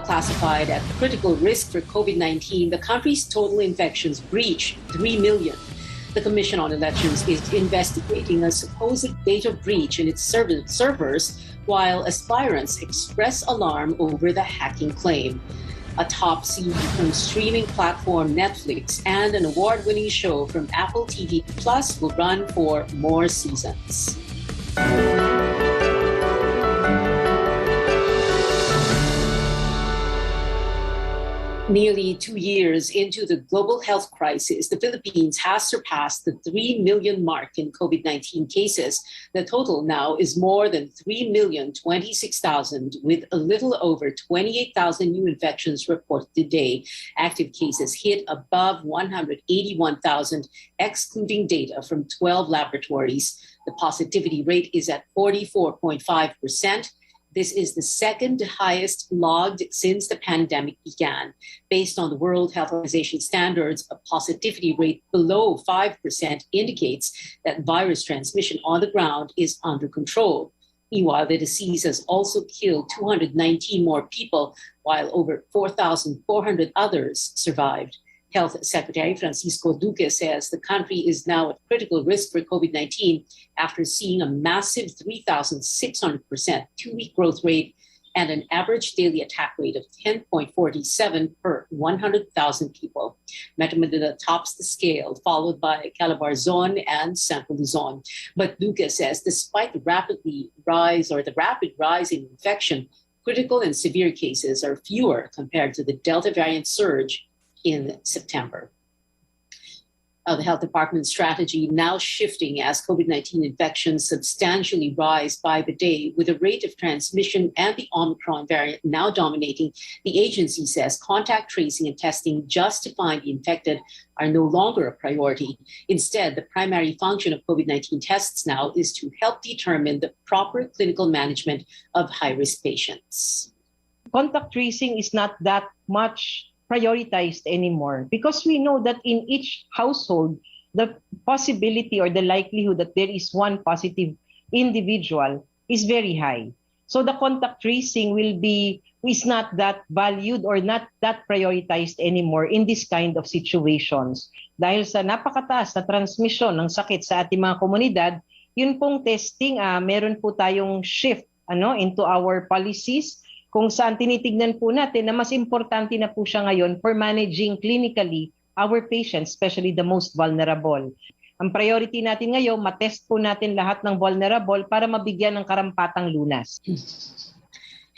Classified at critical risk for COVID-19, the country's total infections breached 3 million. The Commission on Elections is investigating a supposed data breach in its servers, while aspirants express alarm over the hacking claim. A top seed from streaming platform Netflix and an award-winning show from Apple TV Plus will run for more seasons. Nearly 2 years into the global health crisis, the Philippines has surpassed the 3 million mark in COVID-19 cases. The total now is more than 3,026,000, with a little over 28,000 new infections reported today. Active cases hit above 181,000, excluding data from 12 laboratories. The positivity rate is at 44.5%. This is the second highest logged since the pandemic began. Based on the World Health Organization standards, a positivity rate below 5% indicates that virus transmission on the ground is under control. Meanwhile, the disease has also killed 219 more people, while over 4,400 others survived. Health Secretary Francisco Duque says the country is now at critical risk for COVID-19 after seeing a massive 3,600% two-week growth rate and an average daily attack rate of 10.47 per 100,000 people. Metro Manila tops the scale, followed by Calabarzon and Central Luzon. But Duque says despite the rapid rise in infection, critical and severe cases are fewer compared to the Delta variant surge in September. The health department's strategy now shifting as COVID-19 infections substantially rise by the day, with the rate of transmission and the Omicron variant now dominating. The agency says contact tracing and testing just to find the infected are no longer a priority. Instead, the primary function of COVID-19 tests now is to help determine the proper clinical management of high-risk patients. Contact tracing is not that much prioritized anymore because we know that in each household, the possibility or the likelihood that there is one positive individual is very high. So the contact tracing is not that valued or not that prioritized anymore in this kind of situations. Dahil sa napakataas na transmission ng sakit sa ating mga komunidad, yun pong testing, meron po tayong shift into our policies, kung saan tinitignan po natin na mas importante na po siya ngayon for managing clinically our patients, especially the most vulnerable. Ang priority natin ngayon, matest po natin lahat ng vulnerable para mabigyan ng karampatang lunas.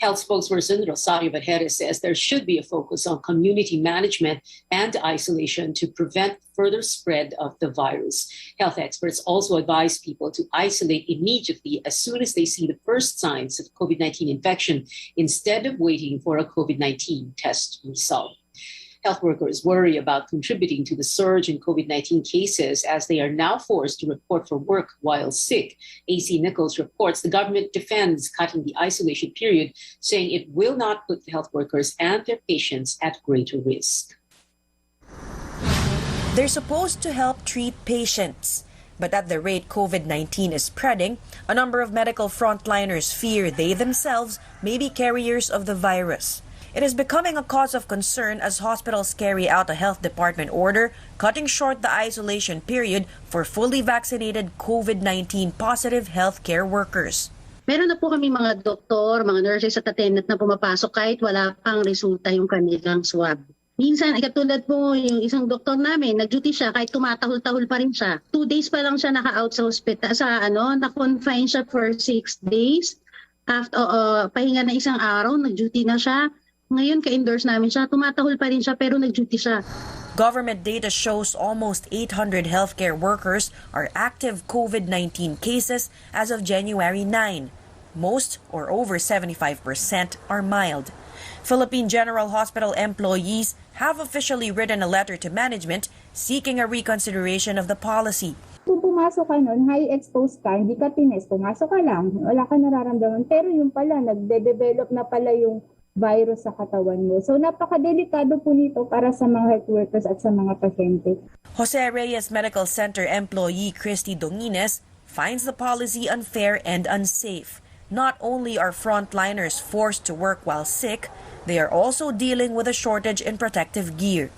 Health spokesperson Rosario Vergere says there should be a focus on community management and isolation to prevent further spread of the virus. Health experts also advise people to isolate immediately as soon as they see the first signs of COVID-19 infection instead of waiting for a COVID-19 test result. Health workers worry about contributing to the surge in COVID-19 cases as they are now forced to report for work while sick. AC Nichols reports the government defends cutting the isolation period, saying it will not put the health workers and their patients at greater risk. They're supposed to help treat patients. But at the rate COVID-19 is spreading, a number of medical frontliners fear they themselves may be carriers of the virus. It is becoming a cause of concern as hospitals carry out a health department order cutting short the isolation period for fully vaccinated COVID-19 positive healthcare workers. Meron na po kami mga doktor, mga nurses at attendant na pumapasok kahit wala pang resulta yung kanilang swab. Minsan, katulad po, yung isang doktor namin, nag-duty siya kahit tumatahol-tahol pa rin siya. 2 days pa lang siya naka-out sa hospital, na-confine siya for 6 days. After, pahinga na isang araw, nag-duty na siya. Ngayon, ka-endorse namin siya. Tumatahol pa rin siya pero nag-duty siya. Government data shows almost 800 healthcare workers are active COVID-19 cases as of January 9. Most, or over 75%, are mild. Philippine General Hospital employees have officially written a letter to management seeking a reconsideration of the policy. Kung pumasok ka nun, high exposed ka, hindi ka tinest, pumasok ka lang, wala ka nararamdaman. Pero yung pala, nagde-develop na pala yung virus sa katawan mo. So napakadelikado po nito para sa mga health workers at sa mga pasyente. Jose Reyes Medical Center employee Christy Dongines finds the policy unfair and unsafe. not only are frontliners forced to work while sick, they are also dealing with a shortage in protective gear.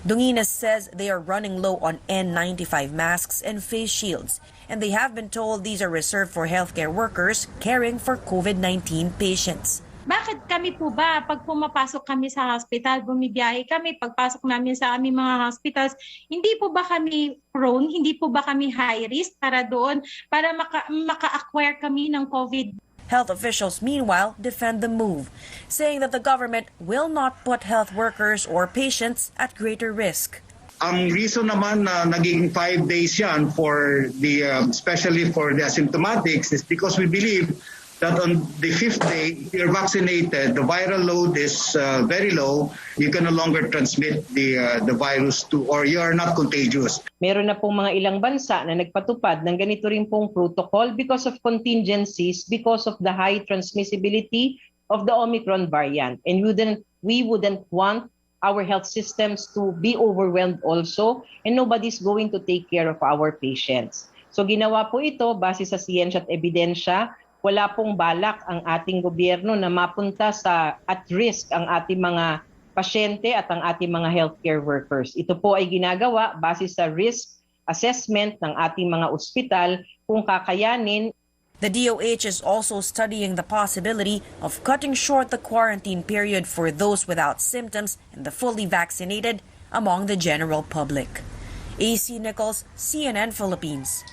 Dunginas says they are running low on N95 masks and face shields, and they have been told these are reserved for healthcare workers caring for COVID-19 patients. Bakit kami po ba, pag pumapasok kami sa hospital, bumibiyahe kami, pagpasok namin sa aming mga hospitals, hindi po ba kami prone, hindi po ba kami high risk para doon, para maka-acquire kami ng COVID? Health officials, meanwhile, defend the move, saying that the government will not put health workers or patients at greater risk. Ang reason naman na naging 5 days yan for the, especially for the asymptomatics, is because we believe that on the 5th day, if you're vaccinated, the viral load is very low. You can no longer transmit the virus to, or you are not contagious. Meron na pong mga ilang bansa na nagpatupad ng ganito rin pong protocol because of contingencies, because of the high transmissibility of the Omicron variant. And we wouldn't want our health systems to be overwhelmed also, and nobody's going to take care of our patients. So ginawa po ito base sa siyensya at ebidensya. Wala pong balak ang ating gobyerno na mapunta sa at risk ang ating mga pasyente at ang ating mga healthcare workers. Ito po ay ginagawa base sa risk assessment ng ating mga ospital kung kakayanin. The DOH is also studying the possibility of cutting short the quarantine period for those without symptoms and the fully vaccinated among the general public. AC Nichols, CNN Philippines.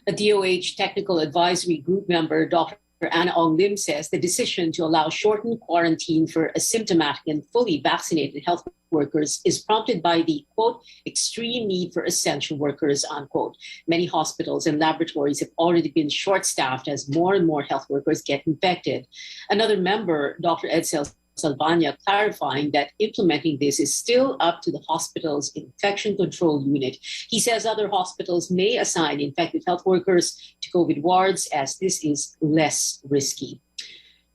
A DOH Technical Advisory Group member, Dr. Anna Ong Lim, says the decision to allow shortened quarantine for asymptomatic and fully vaccinated health workers is prompted by the, quote, extreme need for essential workers, unquote. Many hospitals and laboratories have already been short-staffed as more and more health workers get infected. Another member, Dr. Edsel Salvania, clarifying that implementing this is still up to the hospital's infection control unit. He says other hospitals may assign infected health workers to COVID wards as this is less risky.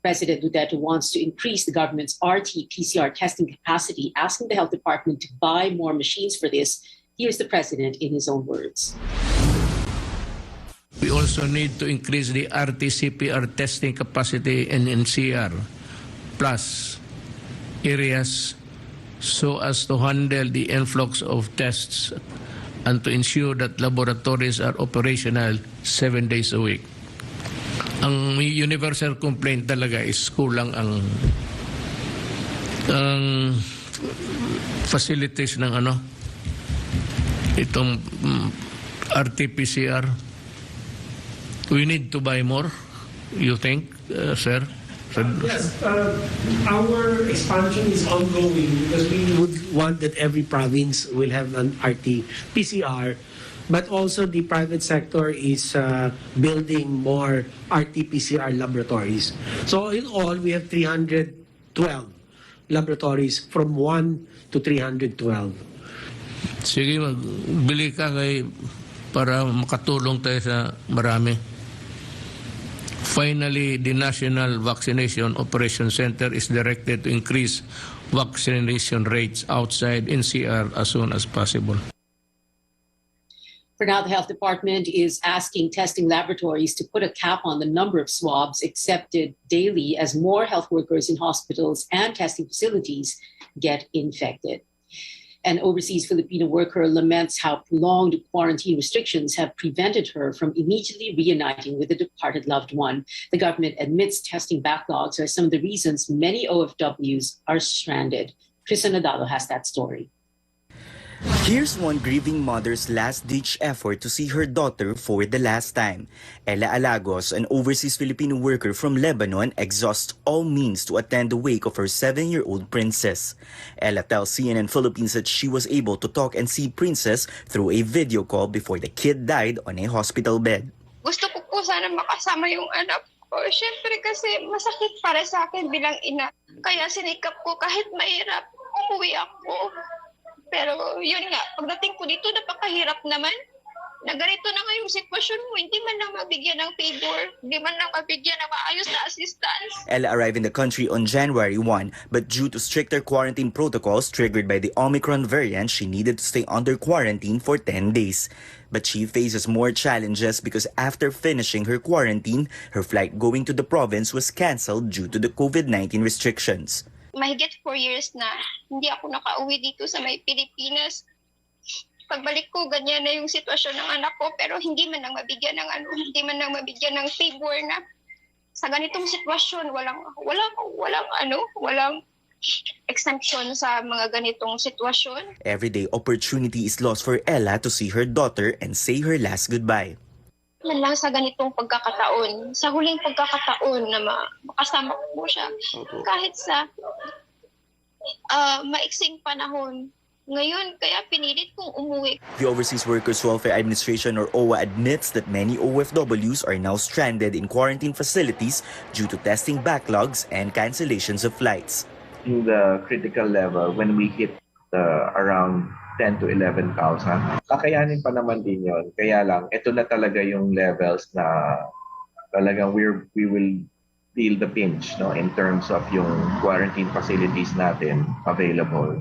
President Duterte wants to increase the government's RT-PCR testing capacity, asking the health department to buy more machines for this. Here's the president in his own words. We also need to increase the RT-CPR testing capacity in NCR plus areas so as to handle the influx of tests and to ensure that laboratories are operational 7 days a week. Ang universal complaint talaga is kulang ang facilities ng itong RT-PCR. We need to buy more, you think, sir? Yes, our expansion is ongoing because we would want that every province will have an RT-PCR, but also the private sector is building more RT-PCR laboratories. So in all, we have 312 laboratories from 1 to 312. Sige, magbili ka para makatulong tayo sa marami. Finally, the National Vaccination Operation Center is directed to increase vaccination rates outside NCR as soon as possible. For now, the health department is asking testing laboratories to put a cap on the number of swabs accepted daily as more health workers in hospitals and testing facilities get infected. An overseas Filipino worker laments how prolonged quarantine restrictions have prevented her from immediately reuniting with a departed loved one. The government admits testing backlogs are some of the reasons many OFWs are stranded. Krista Nadalo has that story. Here's one grieving mother's last-ditch effort to see her daughter for the last time. Ella Alagos, an overseas Filipino worker from Lebanon, exhausts all means to attend the wake of her 7-year-old princess. Ella tells CNN Philippines that she was able to talk and see Princess through a video call before the kid died on a hospital bed. Gusto ko po sana makasama yung anak ko. Siyempre kasi masakit para sa akin bilang ina. Kaya sinikap ko kahit mahirap, umuwi ako. Pero yun nga, pagdating ko dito, napakahirap naman. na ganito na nga yung sitwasyon mo, hindi man lang mabigyan ng favor, hindi man lang mabigyan ng maayos na assistance. Ella arrived in the country on January 1, but due to stricter quarantine protocols triggered by the Omicron variant, she needed to stay under quarantine for 10 days. But she faces more challenges because after finishing her quarantine, her flight going to the province was cancelled due to the COVID-19 restrictions. Mahigit 4 years na hindi ako nakauwi dito sa may Pilipinas. Pagbalik ko, ganyan na yung sitwasyon ng anak ko, pero hindi man lang mabigyan ng favor na sa ganitong sitwasyon, walang exemption sa mga ganitong sitwasyon. Everyday opportunity is lost for Ella to see her daughter and say her last goodbye. Man lang sa ganitong pagkakataon, sa huling pagkakataon na makasama ko po siya, kahit sa maiksing panahon. Ngayon, kaya pinilit kong umuwi. The Overseas Workers Welfare Administration or OWA admits that many OFWs are now stranded in quarantine facilities due to testing backlogs and cancellations of flights. In the critical level, when we hit around 10 to 11,000, kakayanin pa naman din yun. Kaya lang, ito na talaga yung levels na talagang we will feel the pinch, no, in terms of yung quarantine facilities natin available.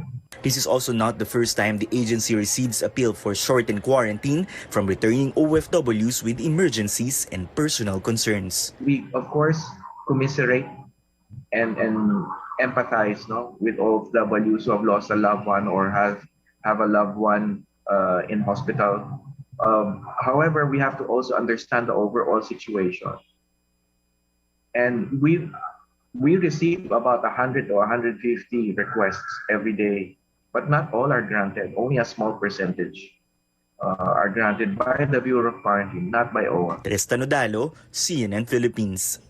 This is also not the first time the agency receives appeal for shortened quarantine from returning OFWs with emergencies and personal concerns. We, of course, commiserate and empathize, no, with OFWs who have lost a loved one or have a loved one in hospital. However, we have to also understand the overall situation. And we receive about 100 or 150 requests every day. But not all are granted. Only a small percentage are granted by the Bureau of Quarantine, not by OWA. Teresa Nodalo, CNN Philippines.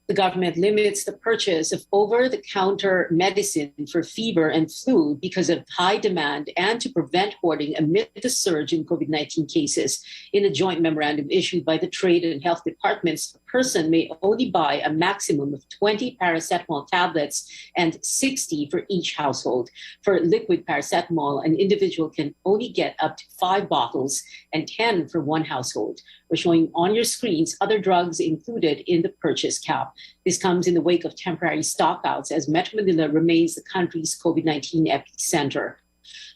The government limits the purchase of over-the-counter medicine for fever and flu because of high demand and to prevent hoarding amid the surge in COVID-19 cases. In a joint memorandum issued by the Trade and Health Departments, a person may only buy a maximum of 20 paracetamol tablets and 60 for each household. For liquid paracetamol, an individual can only get up to 5 bottles and 10 for one household. We're showing on your screens other drugs included in the purchase cap. This comes in the wake of temporary stockouts as Metro Manila remains the country's COVID-19 epicenter.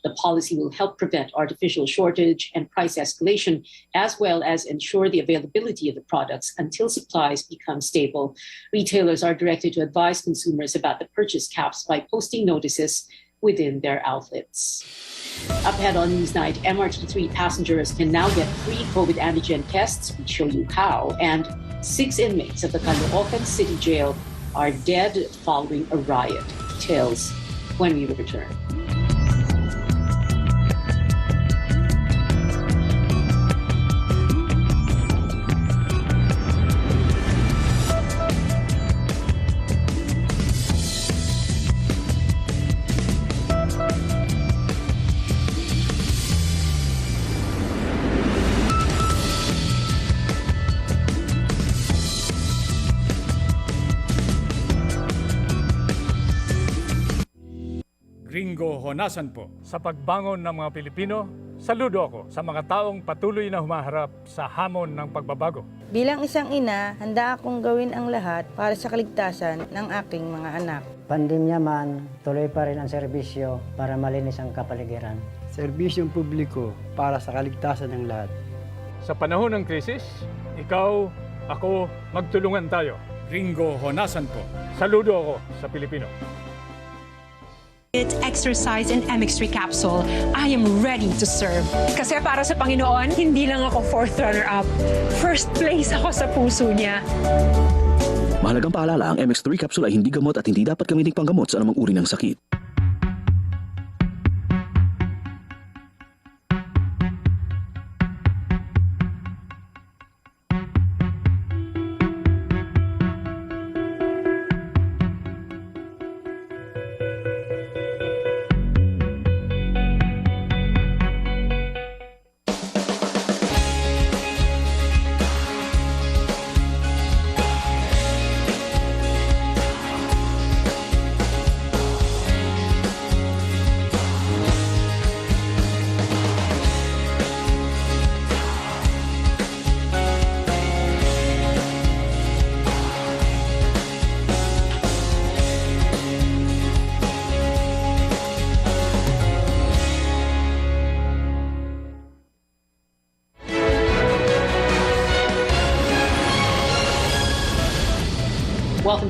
The policy will help prevent artificial shortage and price escalation, as well as ensure the availability of the products until supplies become stable. Retailers are directed to advise consumers about the purchase caps by posting notices within their outlets. Up ahead on Newsnight, MRT3 passengers can now get free COVID antigen tests. We show you how. And 6 inmates of the Caloocan City Jail are dead following a riot. Details when we return. Gringo Honasan po. Sa pagbangon ng mga Pilipino, saludo ako sa mga taong patuloy na humaharap sa hamon ng pagbabago. Bilang isang ina, handa akong gawin ang lahat para sa kaligtasan ng aking mga anak. Pandemya man, tuloy pa rin ang serbisyo para malinis ang kapaligiran. Serbisyong publiko para sa kaligtasan ng lahat. Sa panahon ng krisis, ikaw, ako, magtulungan tayo. Gringo Honasan po. Saludo ako sa Pilipino. Exercise and MX3 capsule, I am ready to serve. Kasi para sa Panginoon, hindi lang ako 4th runner-up. First place ako sa puso niya. Mahalagang paalala, ang MX3 capsule ay hindi gamot at hindi dapat gamitin panggamot sa anumang uri ng sakit.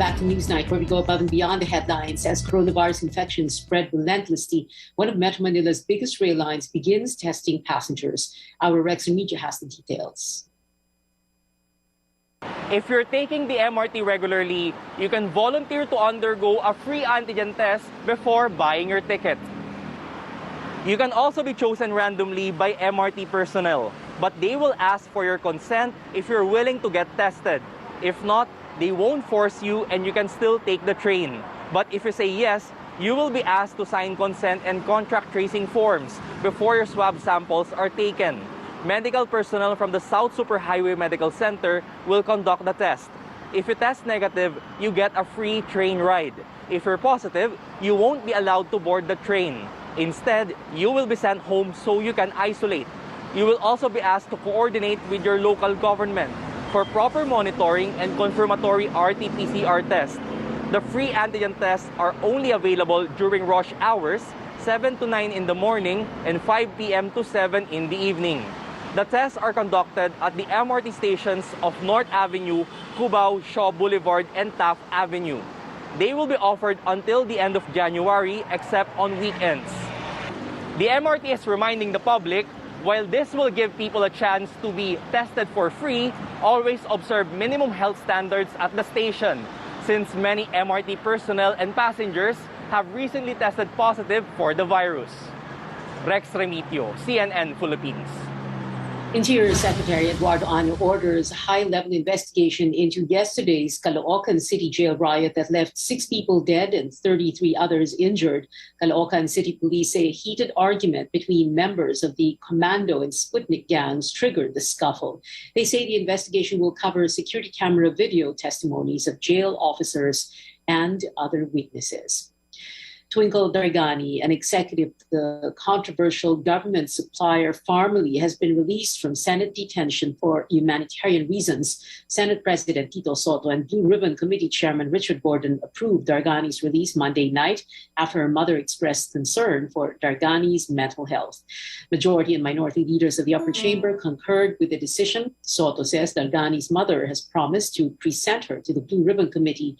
back to Newsnight, where we go above and beyond the headlines. As coronavirus infections spread relentlessly, one of Metro Manila's biggest rail lines begins testing passengers. Our Rex Media has the details. If you're taking the MRT regularly, you can volunteer to undergo a free antigen test before buying your ticket. You can also be chosen randomly by MRT personnel, but they will ask for your consent if you're willing to get tested. If not, they won't force you and you can still take the train. But if you say yes, you will be asked to sign consent and contract tracing forms before your swab samples are taken. Medical personnel from the South Superhighway Medical Center will conduct the test. If you test negative, you get a free train ride. If you're positive, you won't be allowed to board the train. Instead, you will be sent home so you can isolate. You will also be asked to coordinate with your local government for proper monitoring and confirmatory RT-PCR tests. The free antigen tests are only available during rush hours, 7 to 9 in the morning and 5 p.m. to 7 in the evening. The tests are conducted at the MRT stations of North Avenue, Cubao, Shaw Boulevard, and Taft Avenue. They will be offered until the end of January, except on weekends. The MRT is reminding the public, while this will give people a chance to be tested for free, always observe minimum health standards at the station, since many MRT personnel and passengers have recently tested positive for the virus. Rex Remitio, CNN Philippines. Interior Secretary Eduardo Ano orders a high-level investigation into yesterday's Caloocan City jail riot that left 6 people dead and 33 others injured. Caloocan City Police say a heated argument between members of the Commando and Sputnik gangs triggered the scuffle. They say the investigation will cover security camera video testimonies of jail officers and other witnesses. Twinkle Dargani, an executive of the controversial government supplier Pharmaly, has been released from Senate detention for humanitarian reasons. Senate President Tito Soto and Blue Ribbon Committee Chairman Richard Gordon approved Dargani's release Monday night after her mother expressed concern for Dargani's mental health. Majority and minority leaders of the upper chamber concurred with the decision. Soto says Dargani's mother has promised to present her to the Blue Ribbon Committee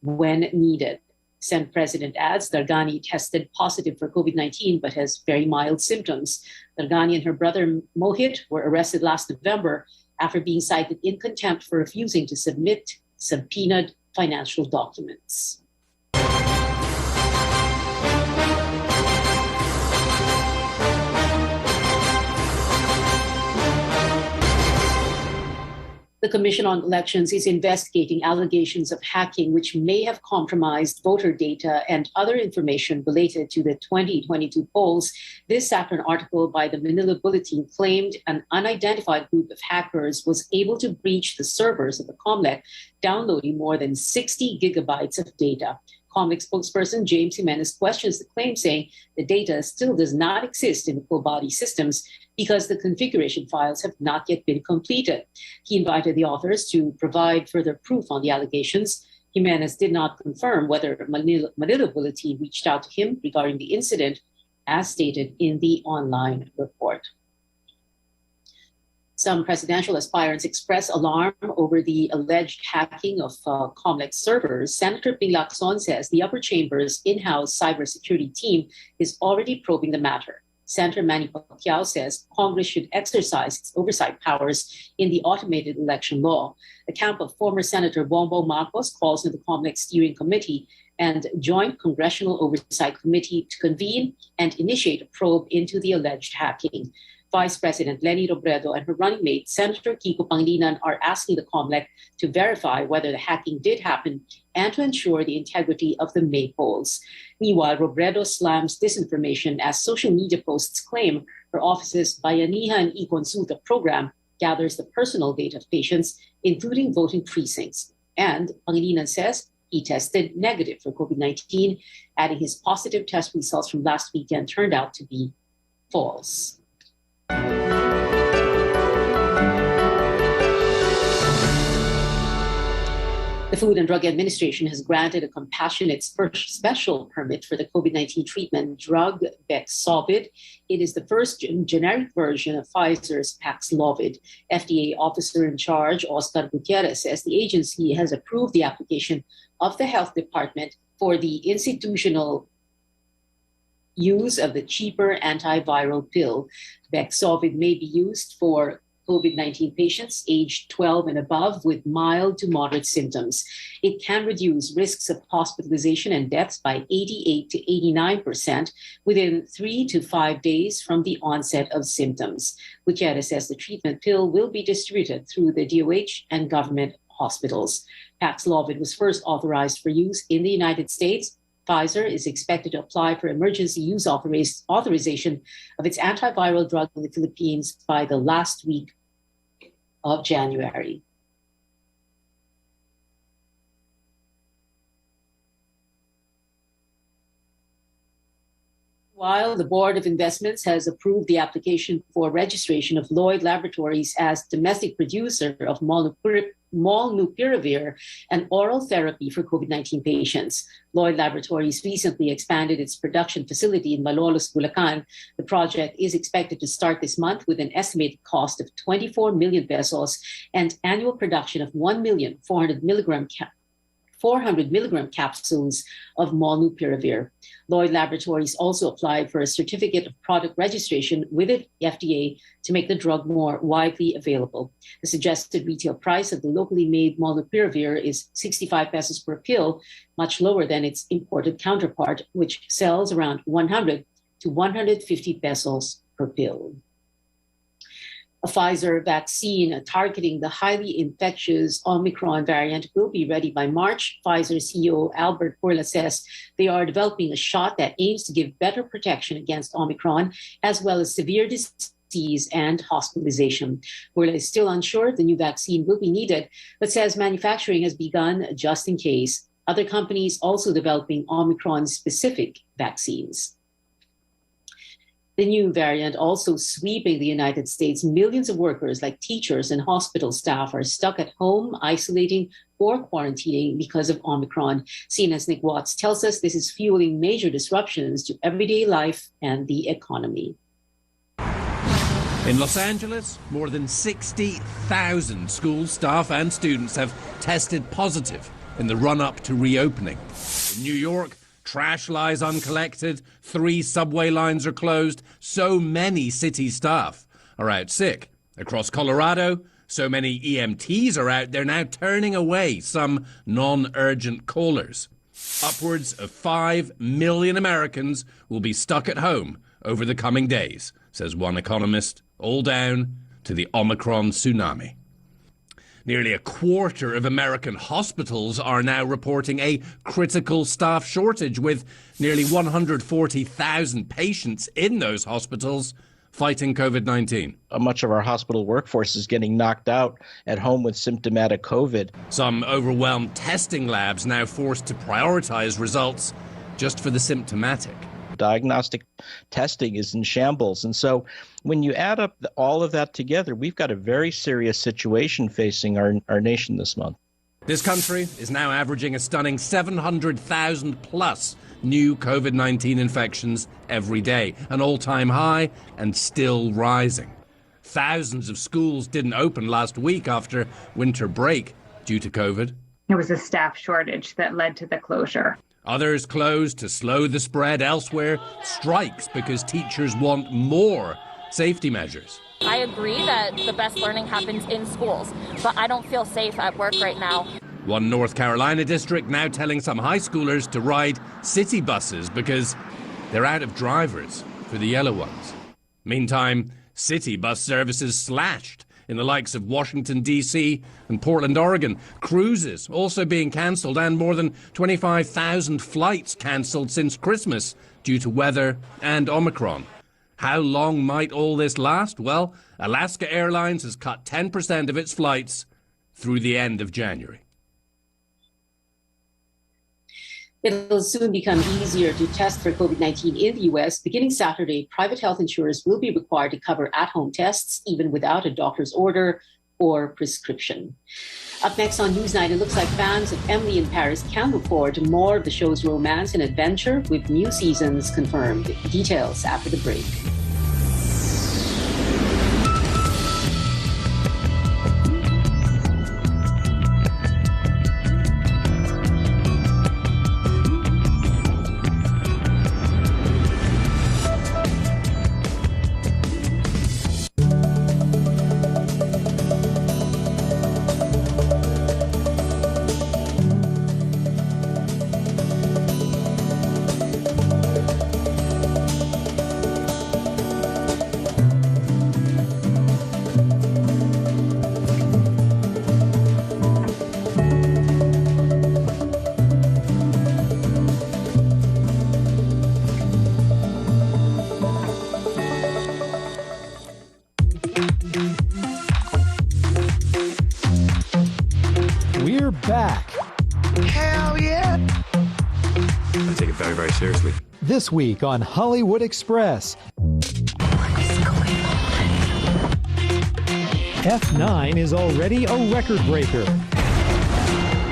when needed. Senate President adds Dargani tested positive for COVID-19 but has very mild symptoms. Dargani and her brother Mohit were arrested last November after being cited in contempt for refusing to submit subpoenaed financial documents. The Commission on Elections is investigating allegations of hacking which may have compromised voter data and other information related to the 2022 polls. This after an article by the Manila Bulletin claimed an unidentified group of hackers was able to breach the servers of the COMELEC, downloading more than 60 gigabytes of data. COMELEC spokesperson James Jimenez questions the claim, saying the data still does not exist in the full body systems because the configuration files have not yet been completed. He invited the authors to provide further proof on the allegations. Jimenez did not confirm whether Manila Bulletin reached out to him regarding the incident, as stated in the online report. Some presidential aspirants express alarm over the alleged hacking of COMELEC servers. Senator Ping Lacson says the upper chamber's in-house cybersecurity team is already probing the matter. Senator Manny Pacquiao says Congress should exercise its oversight powers in the automated election law. The camp of former Senator Bongbong Marcos calls on the COMELEC Steering Committee and Joint Congressional Oversight Committee to convene and initiate a probe into the alleged hacking. Vice President Leni Robredo and her running mate, Senator Kiko Pangilinan, are asking the COMELEC to verify whether the hacking did happen and to ensure the integrity of the May polls. Meanwhile, Robredo slams disinformation as social media posts claim her office's Bayanihan e-Consulta program gathers the personal data of patients, including voting precincts. And Pangilinan says he tested negative for COVID-19, adding his positive test results from last weekend turned out to be false. The The Food and Drug Administration has granted a compassionate special permit for the COVID-19 treatment drug Paxlovid. It is the first generic version of Pfizer's Paxlovid. FDA officer in charge, Oscar Gutierrez, says the agency has approved the application of the Health Department for the institutional use of the cheaper antiviral pill. Paxlovid may be used for COVID-19 patients aged 12 and above with mild to moderate symptoms. It can reduce risks of hospitalization and deaths by 88 to 89% within 3 to 5 days from the onset of symptoms. Gutierrez says the treatment pill will be distributed through the DOH and government hospitals. Paxlovid was first authorized for use in the United States. Pfizer is expected to apply for emergency use authorization of its antiviral drug in the Philippines by the last week of January. While the Board of Investments has approved the application for registration of Lloyd Laboratories as domestic producer of molnupiravir, an oral therapy for COVID-19 patients. Lloyd Laboratories recently expanded its production facility in Malolos, Bulacan. The project is expected to start this month with an estimated cost of 24 million pesos and annual production of 1,400,000 milligram capsules of molnupiravir. Lloyd Laboratories also applied for a certificate of product registration with the FDA to make the drug more widely available. The suggested retail price of the locally made molnupiravir is 65 pesos per pill, much lower than its imported counterpart, which sells around 100 to 150 pesos per pill. A Pfizer vaccine targeting the highly infectious Omicron variant will be ready by March. Pfizer CEO Albert Bourla says they are developing a shot that aims to give better protection against Omicron, as well as severe disease and hospitalization. Bourla is still unsure if the new vaccine will be needed, but says manufacturing has begun just in case. Other companies also developing Omicron-specific vaccines. The new variant also sweeping the United States. Millions of workers like teachers and hospital staff are stuck at home, isolating or quarantining because of Omicron. CNN's Nick Watts tells us this is fueling major disruptions to everyday life and the economy. In Los Angeles, more than 60,000 school staff and students have tested positive in the run-up to reopening. In New York, trash lies uncollected, 3 subway lines are closed, so many city staff are out sick. Across Colorado, so many EMTs are out, they're now turning away some non-urgent callers. Upwards of 5 million Americans will be stuck at home over the coming days, says one economist, all down to the Omicron tsunami. Nearly a quarter of American hospitals are now reporting a critical staff shortage, with nearly 140,000 patients in those hospitals fighting COVID-19. Much of our hospital workforce is getting knocked out at home with symptomatic COVID. Some overwhelmed testing labs now forced to prioritize results just for the symptomatic. Diagnostic testing is in shambles. And so when you add up all of that together, we've got a very serious situation facing our nation this month. This country is now averaging a stunning 700,000 plus new COVID-19 infections every day, an all-time high and still rising. Thousands of schools didn't open last week after winter break due to COVID. There was a staff shortage that led to the closure. Others closed to slow the spread. Elsewhere, strikes because teachers want more safety measures. I agree that the best learning happens in schools, but I don't feel safe at work right now. One North Carolina district now telling some high schoolers to ride city buses because they're out of drivers for the yellow ones. Meantime, city bus services slashed in the likes of Washington, D.C. and Portland, Oregon. Cruises also being cancelled, and more than 25,000 flights cancelled since Christmas due to weather and Omicron. How long might all this last? Well, Alaska Airlines has cut 10% of its flights through the end of January. It'll soon become easier to test for COVID-19 in the U.S. Beginning Saturday, private health insurers will be required to cover at-home tests, even without a doctor's order. or prescription. Up next on Newsnight, it looks like fans of Emily in Paris can look forward to more of the show's romance and adventure with new seasons confirmed. Details after the break. We're back. Hell yeah! I take it very, very seriously. This week on Hollywood Express. F9 is already a record breaker.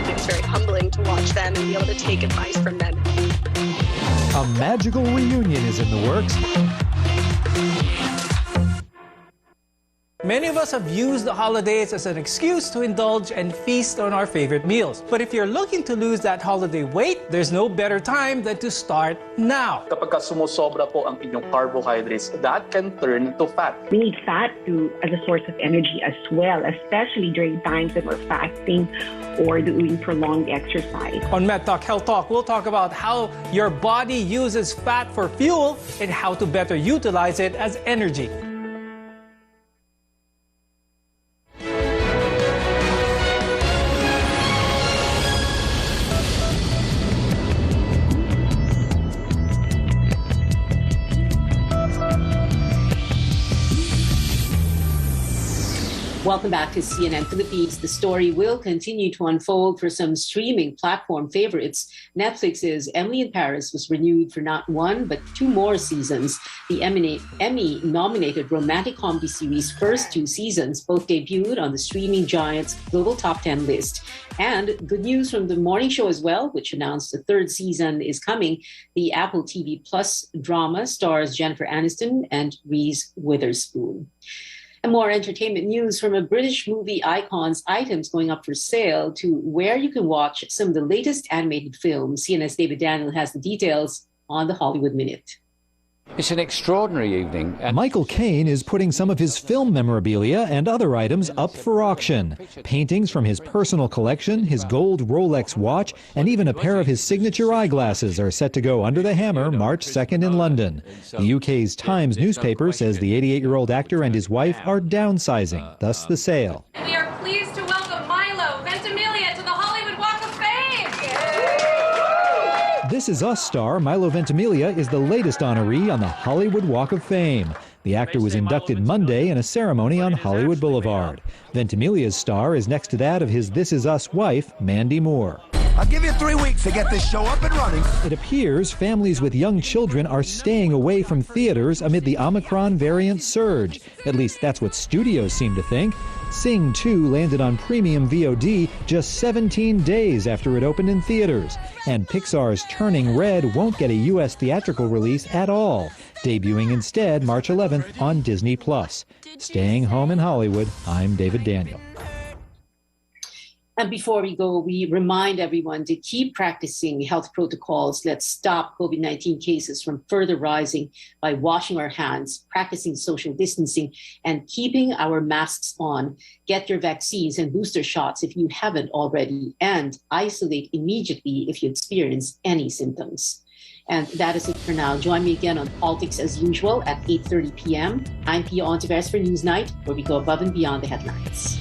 It's very humbling to watch them and be able to take advice from them. A magical reunion is in the works. Many of us have used the holidays as an excuse to indulge and feast on our favorite meals. But if you're looking to lose that holiday weight, there's no better time than to start now. Kapag sumusobra po ang inyong carbohydrates, that can turn into fat. We need fat as a source of energy as well, especially during times that we're fasting or doing prolonged exercise. On Med Talk Health Talk, we'll talk about how your body uses fat for fuel and how to better utilize it as energy. Welcome back to CNN Philippines. The story will continue to unfold for some streaming platform favorites. Netflix's Emily in Paris was renewed for not one, but two more seasons. The Emmy-nominated romantic comedy series' first two seasons both debuted on the streaming giant's global top 10 list. And good news from the morning show as well, which announced the third season is coming. The Apple TV Plus drama stars Jennifer Aniston and Reese Witherspoon. And more entertainment news from a British movie icon's items going up for sale to where you can watch some of the latest animated films. CNN's David Daniel has the details on the Hollywood Minute. It's an extraordinary evening. Michael Caine is putting some of his film memorabilia and other items up for auction. Paintings from his personal collection, his gold Rolex watch, and even a pair of his signature eyeglasses are set to go under the hammer March 2nd in London. The UK's Times newspaper says the 88-year-old actor and his wife are downsizing, thus the sale. We are pleased to welcome Milo Ventimiglia to the Hollywood Walk of Fame. This Is Us star Milo Ventimiglia is the latest honoree on the Hollywood Walk of Fame. The actor was inducted Monday in a ceremony on Hollywood Boulevard. Ventimiglia's star is next to that of his This Is Us wife, Mandy Moore. I'll give you 3 weeks to get this show up and running. It appears families with young children are staying away from theaters amid the Omicron variant surge. At least that's what studios seem to think. Sing 2 landed on premium VOD just 17 days after it opened in theaters. And Pixar's Turning Red won't get a U.S. theatrical release at all, debuting instead March 11th on Disney+. Staying home in Hollywood, I'm David Daniel. And before we go, we remind everyone to keep practicing health protocols. Let's stop COVID-19 cases from further rising by washing our hands, practicing social distancing, and keeping our masks on. Get your vaccines and booster shots if you haven't already, and isolate immediately if you experience any symptoms. And that is it for now. Join me again on Politics as usual at 8:30 p.m. I'm Pia Ontiveros for Newsnight, where we go above and beyond the headlines.